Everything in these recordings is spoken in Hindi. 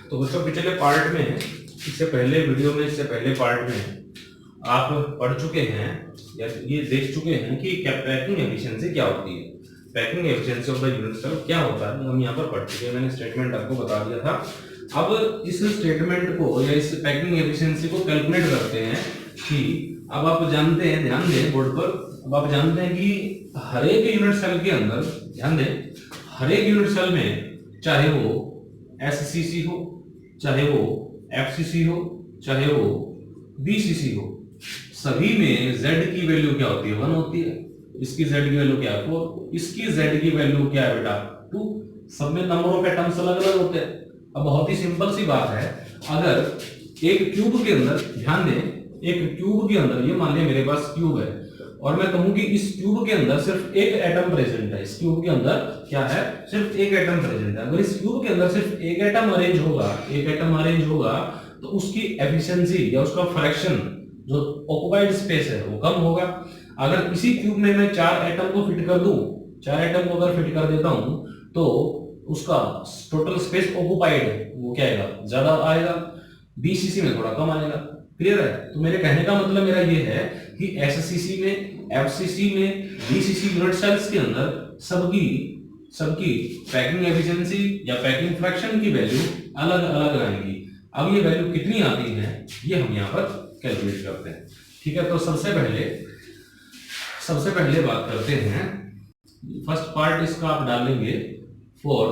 तो बच्चों पिछले पार्ट में, इससे पहले वीडियो में, इससे पहले पार्ट में आप पढ़ चुके हैं या ये देख चुके हैं कि क्या पैकिंग एफिशिएंसी क्या होती है। Packing efficiency of the unit cell क्या होता है, हम यहाँ पर पढ़ चुके हैं। मैंने स्टेटमेंट आपको बता दिया था। अब इस स्टेटमेंट को या इस पैकिंग एफिशिएंसी को कैलकुलेट करते हैं कि अब आप जानते हैं, ध्यान दें बोर्ड पर, अब आप जानते हैं कि हर एक यूनिट सेल के अंदर, ध्यान दें, हर एक यूनिट सेल में चाहे वो एससीसी हो, चाहे वो एफसीसी हो, चाहे वो बीसीसी हो, सभी में z की वैल्यू क्या होती है, 1 होती है। इसकी z की वैल्यू क्या है, 4, इसकी z की वैल्यू क्या है बेटा, 2। सब में नंबर ऑफ एटम्स अलग अलग होते हैं। अब बहुत ही सिंपल सी बात है, अगर एक क्यूब के अंदर, ध्यान दें, एक क्यूब के अंदर, ये मान लिया मेरे पास क्यूब है और मैं कहूं कि इस क्यूब के अंदर सिर्फ एक एटम प्रेजेंट है, इस क्यूब के अंदर क्या है, सिर्फ एक एटम प्रेजेंट है। अगर इस क्यूब के अंदर सिर्फ एक एटम अरेंज होगा, एक एटम अरेंज होगा, तो उसकी एफिशिएंसी या उसका फ्रैक्शन जो ऑक्युपाइड स्पेस है वो कम होगा। अगर इसी क्यूब में मैं 4 एटम को फिट कर दूं, 4 एटम को अगर फिट कर देता हूं, तो उसका टोटल स्पेस ऑक्युपाइड वो क्या आएगा, ज्यादा आएगा, बीसीसी में थोड़ा कम आएगा। क्लियर है? तो मेरे कहने का मतलब मेरा ये है कि एससीसी में, एफसीसी में, बीसीसी यूनिट सेल्स के अंदर सबकी पैकिंग एफिशिएंसी या पैकिंग फ्रैक्शन की वैल्यू अलग अलग आएंगी। अब ये वैल्यू कितनी आती है ये हम यहाँ पर कैलकुलेट करते हैं। ठीक है, तो सबसे पहले बात करते हैं, फर्स्ट पार्ट इसका आप डालेंगे फॉर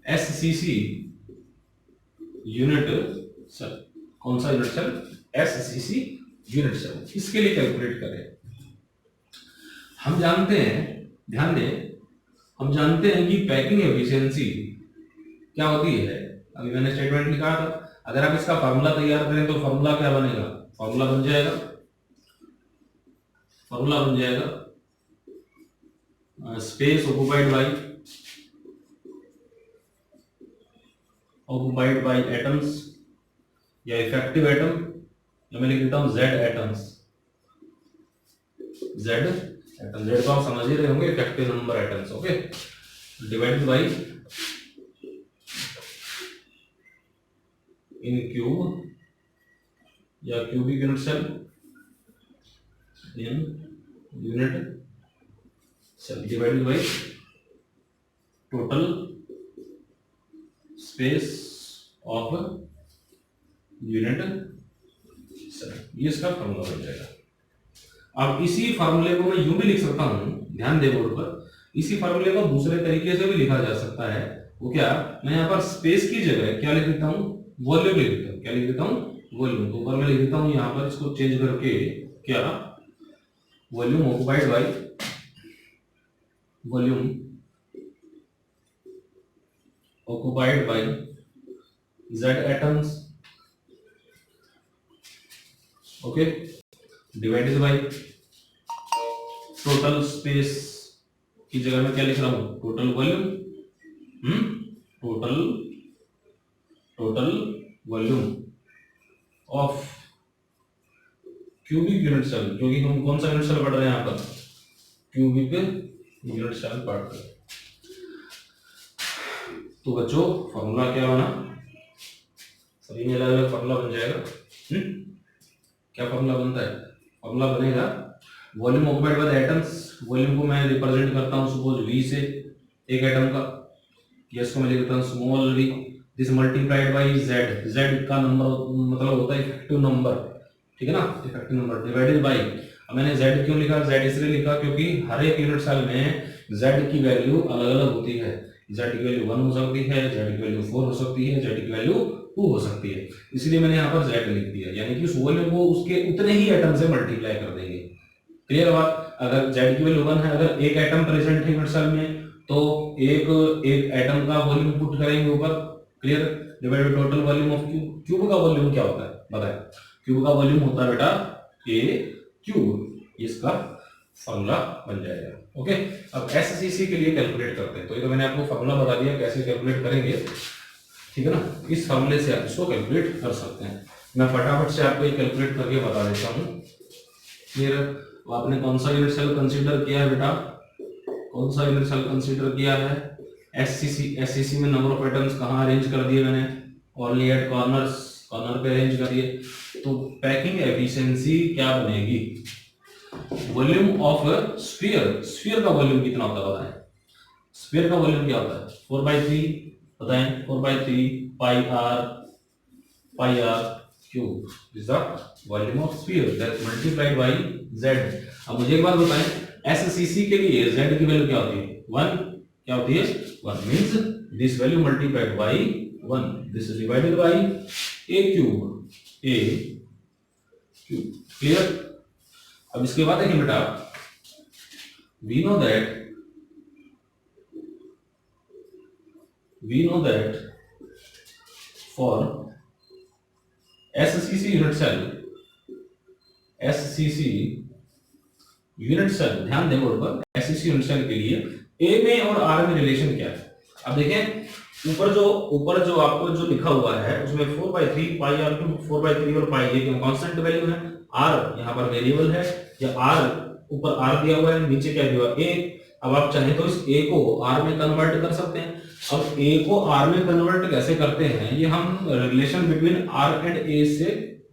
एससीसी यूनिट सेल। कौन सा unit cell? SCC unit cell. इसके लिए कैलकुलेट करें। हम जानते हैं, ध्यान दें, हम जानते हैं कि पैकिंग एफिशिएंसी क्या होती है। अभी मैंने स्टेटमेंट लिखा था, अगर आप इसका फार्मूला तैयार करें तो फार्मूला क्या बनेगा, फार्मूला बन जाएगा स्पेस ऑक्युपाइड बाय एटम्स या इफेक्टिव एटम, या मैं लिख देता हूं Z एटम्स। Z को आप समझ ही रहे होंगे, effective number atoms. Okay, divided by in cube या cubic unit cell, in unit cell, divided by total space of unit cell. ये इसका फॉर्मूला बन जाएगा। अब इसी फॉर्मूले को मैं यूं भी लिख सकता हूं, ध्यान दे बोर्ड पर, इसी फॉर्मूले को दूसरे तरीके से भी लिखा जा सकता है। वो क्या, मैं यहाँ पर स्पेस की जगह क्या लिख देता हूं, वॉल्यूम लिख देता हूं। क्या लिख देता हूं, वॉल्यूम। तो ऊपर मैं लिख देता हूं यहाँ पर, इसको चेंज करके क्या, volume occupied by, volume occupied by Z atoms, okay, divided by total space की जगह में क्या लिख रहा हूं, total volume, total volume of cubic unit cell, जो कि हम कौन सा यूनिट सेल पढ़ रहे हैं यहाँ पर, क्यूबिक यूनिट सेल पढ़ रहे हैं। तो बच्चों फॉर्मूला क्या बना, सभी में अलग अलग फॉर्मूला बन जाएगा। क्या फॉर्मूला बनता है, फॉर्मूला बनेगा volume occupied by atoms. Volume को मैं रिप्रेजेंट करता हूं सपोज V से, एक एटम का, यस को मैं लिख देता हूं small v, this multiplied by Z का नंबर मतलब होता है इफेक्टिव नंबर, ठीक है ना, इफेक्टिव नंबर, डिवाइडेड बाय, अब मैंने Z क्यों लिखा, Z इसलिए लिखा क्योंकि हर एक यूनिट सेल में Z की वैल्यू अलग अलग होती है। Z की वैल्यू 1 हो सकती है, Z की वैल्यू 4 हो सकती है, Z की वैल्यू 2 हो सकती है, इसलिए मैंने यहाँ पर Z लिख दिया, यानी कि उस वॉल्यूम को उसके उतने ही एटम से मल्टीप्लाई कर देंगे। क्लियर बात? अगर Z की वैल्यू 1 है, अगर एक एटम प्रेजेंट है यूनिट सेल में, तो एक एटम का वॉल्यूम पुट करेंगे ऊपर। Clear? Divided by total volume of cube. Cube का वॉल्यूम क्या होता है बताएं? क्यूब का वॉल्यूम होता है बेटा A क्यूब, इसका फॉर्मूला बन जाएगा। ओके, अब एससीसी के लिए कैलकुलेट करते हैं। तो ये तो मैंने आपको फॉर्मूला बता दिया कैसे कैलकुलेट करेंगे, ठीक है ना। इस फॉर्मूले से आप इसको कैलकुलेट कर सकते हैं। मैं फटाफट से आपको ये कैलकुलेट करके बता देता हूँ। फिर आपने कौन सा यूनिट सेल कंसीडर किया है बेटा, कौन सा यूनिट सेल कंसीडर किया है, एससीसी में नंबर ऑफ एटम्स कहाँ अरेंज कर दिए मैंने, ओनली एट कॉर्नर्स, कॉर्नर पे अरेंज कर दिए। तो पैकिंग एफिशिएंसी क्या बनेगी, वॉल्यूम ऑफ स्फीयर, स्फीयर का वॉल्यूम कितना होता है बताएं, स्फीयर का वॉल्यूम क्या होता है 4/3, बताएं 4/3 pi R cube is the volume of sphere that multiplied by z। अब मुझे एक बात बताएं, एससीसी के लिए z की वैल्यू क्या होती है 1, क्या होती है 1, means this value multiplied by 1, this is divided by a cube, clear. अब इसके बाद देखिए बेटा, we know that for SCC unit cell, ध्यान दें बोर्ड पर, SCC यूनिट सेल के लिए A में और R में रिलेशन क्या है। अब देखें ऊपर जो आपको जो लिखा हुआ है उसमें 4/3 पाई आर क्यूब, 4/3 और पाई ए कांस्टेंट वैल्यू है, R यहाँ पर वेरिएबल है, या R ऊपर R दिया हुआ है, नीचे क्या दिया हुआ A। अब आप चाहें तो इस A को R में कन्वर्ट कर सकते हैं। अब A को R में कन्वर्ट कैसे करते हैं, ये हम relation between R and A से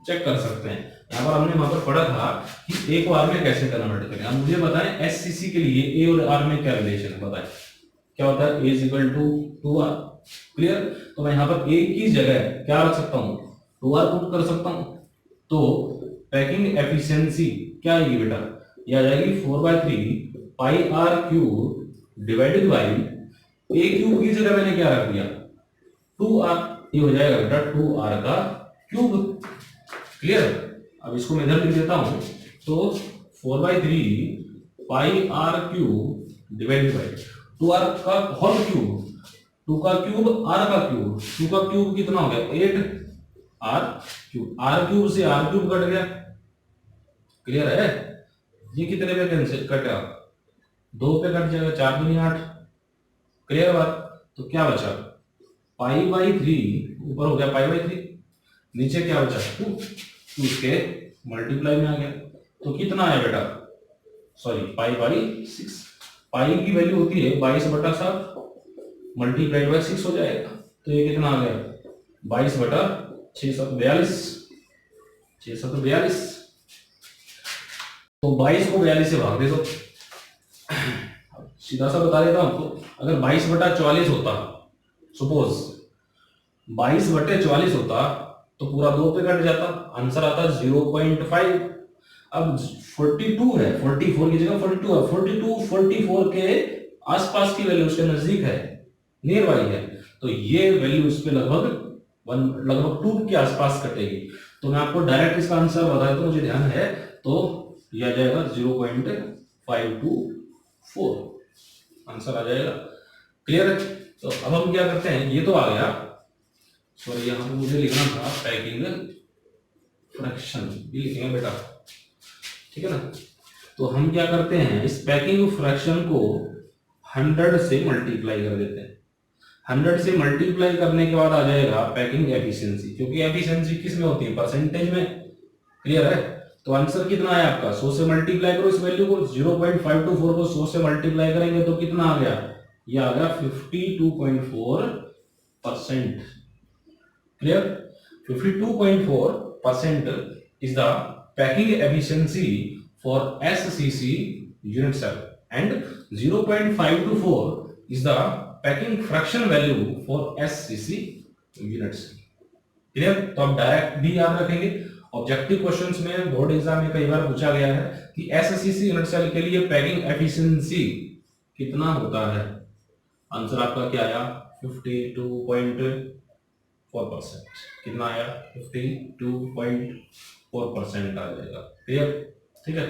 चेक कर सकते हैं। यहाँ पर हमने वहां पर पढ़ा था कि A को R में कैसे कन्वर्ट करें। अब मुझे बताएं SCC के लिए A और R में क्या रिलेशन है, बताएं क्या होता है, A equal to 2R, clear. तो मैं यहाँ पर A की जगह क्या रख सकता हूँ, 2R पुट कर सकता हूँ। तो पैकिंग एफिशिएंसी क्या आएगी बेटा, ये आ जाएगी 4/3 pi R cube divided by a cube की जगह मैंने क्या रख दिया 2R, ये हो जाएगा बेटा 2R का क्यूब, क्लियर। अब इसको मैं इधर लिख देता हूं, तो 4/3 pi R cube divided by 2R का होल क्यूब, 2 का क्यूब R का क्यूब, 2 का क्यूब कितना हो गया 8R क्यूब, R क्यूब से R क्यूब कट गया, क्लियर है। ये कितने पे कैंसिल कटा, 2 पे कट जाएगा, 4 दूनी 8, क्लियर बात। तो क्या बचा पाई/3, ऊपर हो गया पाई/3, नीचे क्या बचा 2, उसके मल्टीप्लाई में आ गया। तो कितना आया बेटा, सॉरी पाई/6, पाई की वैल्यू होती है 22/7 मल्टीप्लाइड बाय 6 हो जाएगा। तो ये कितना आ गया 22/6 7 42, 6 7 42। तो 22 को 42 से भाग दे दो, सीधा सा बता देता हूं आपको, अगर 22/44 होता, सपोज 22/44 होता तो पूरा 2 पे कट जाता, आंसर आता 0.5। अब 42 है, 44 की जगह 42 है, 42 44 के आसपास की वैल्यू, उसके नजदीक है, नियर बाई है, तो ये वैल्यू उस पे लगभग 2 के आसपास कटेगी। तो मैं आपको डायरेक्ट इसका आंसर बता देता हूं, मुझे ध्यान है, तो यह आ जाएगा 0.524, आंसर आ जाएगा, क्लियर है। तो अब हम क्या करते हैं, ये तो आ गया, सॉरी यहां पर मुझे लिखना था पैकिंग फ्रैक्शन, ये लिखेंगे बेटा, ठीक है ना। तो हम क्या करते हैं, इस पैकिंग फ्रैक्शन को 100 से मल्टीप्लाई कर देते हैं। 100 से मल्टीप्लाई करने के बाद आ जाएगा पैकिंग एफिशिएंसी, क्योंकि एफिशिएंसी किस में होती है, परसेंटेज में, क्लियर है। तो आंसर कितना है आपका, 100 से मल्टीप्लाई करो इस वैल्यू को, 0.524 को 100 से मल्टीप्लाई करेंगे तो कितना आ गया, ये आ गया 52.4%, clear. 52.4% is the packing efficiency for SCC unit cell and 0.524 is the packing fraction value for SCC unit cell, clear. तो आप डायरेक्ट भी याद रखेंगे, ऑब्जेक्टिव क्वेश्चंस में बोर्ड एग्जाम में कई बार पूछा गया है कि SCC यूनिट सेल के लिए पैकिंग एफिशिएंसी कितना होता है, आंसर आपका क्या आया 52.4%, कितना आया 52.4% आ जाएगा, क्लियर, ठीक है।